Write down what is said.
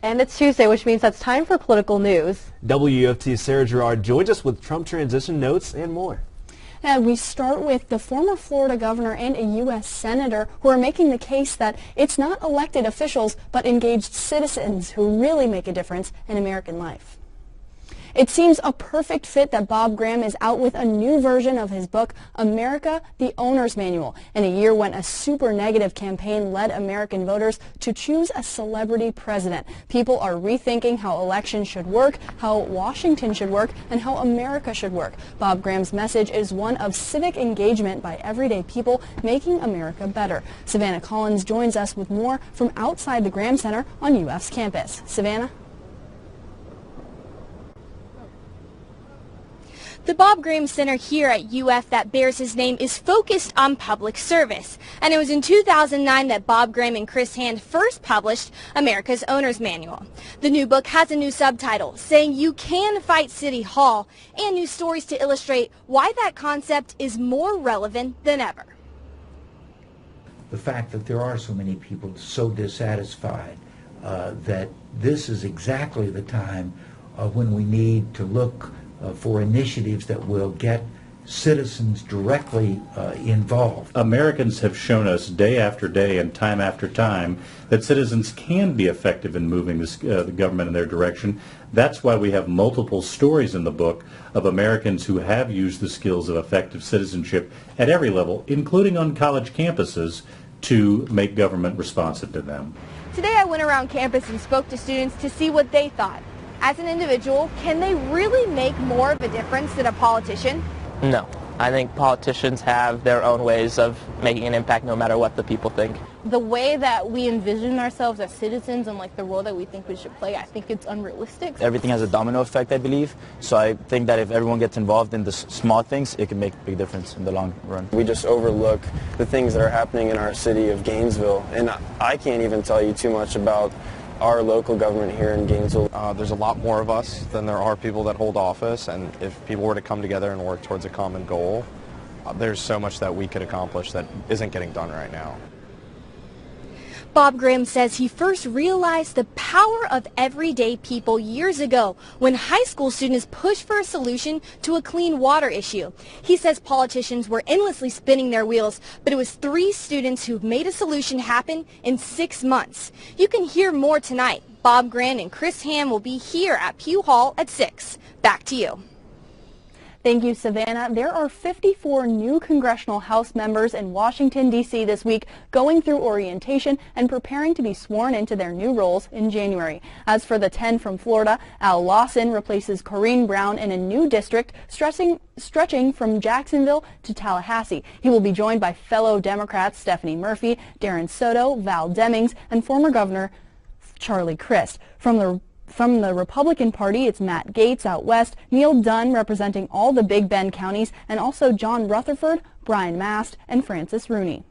And it's Tuesday, which means that's time for political news. WUFT's Sarah Gerard joins us with Trump transition notes and more. And we start with the former Florida governor and a U.S. senator who are making the case that it's not elected officials but engaged citizens who really make a difference in American life. It seems a perfect fit that Bob Graham is out with a new version of his book, America, the Owner's Manual, in a year when a super negative campaign led American voters to choose a celebrity president. People are rethinking how elections should work, how Washington should work, and how America should work. Bob Graham's message is one of civic engagement by everyday people making America better. Savannah Collins joins us with more from outside the Graham Center on UF's campus. Savannah? The Bob Graham Center here at UF that bears his name is focused on public service. And it was in 2009 that Bob Graham and Chris Hand first published America's Owner's Manual. The new book has a new subtitle saying you can fight City Hall and new stories to illustrate why that concept is more relevant than ever. The fact that there are so many people so dissatisfied that this is exactly the time when we need to look for initiatives that will get citizens directly involved. Americans have shown us day after day and time after time that citizens can be effective in moving the government in their direction. That's why we have multiple stories in the book of Americans who have used the skills of effective citizenship at every level, including on college campuses, to make government responsive to them. Today I went around campus and spoke to students to see what they thought. As an individual, can they really make more of a difference than a politician? No. I think politicians have their own ways of making an impact no matter what the people think. The way that we envision ourselves as citizens and like the role that we think we should play, I think it's unrealistic. Everything has a domino effect, I believe. So I think that if everyone gets involved in the small things, it can make a big difference in the long run. We just overlook the things that are happening in our city of Gainesville. And I can't even tell you too much about our local government here in Gainesville. There's a lot more of us than there are people that hold office, and if people were to come together and work towards a common goal, there's so much that we could accomplish that isn't getting done right now. Bob Graham says he first realized the power of everyday people years ago when high school students pushed for a solution to a clean water issue. He says politicians were endlessly spinning their wheels, but it was 3 students who made a solution happen in 6 months. You can hear more tonight. Bob Graham and Chris Ham will be here at Pugh Hall at 6. Back to you. Thank you, Savannah. There are 54 new congressional House members in Washington, D.C. this week going through orientation and preparing to be sworn into their new roles in January. As for the 10 from Florida, Al Lawson replaces Corrine Brown in a new district stretching from Jacksonville to Tallahassee. He will be joined by fellow Democrats Stephanie Murphy, Darren Soto, Val Demings, and former Governor Charlie Crist. From the Republican Party, it's Matt Gaetz out west, Neil Dunn representing all the Big Bend counties, and also John Rutherford, Brian Mast, and Francis Rooney.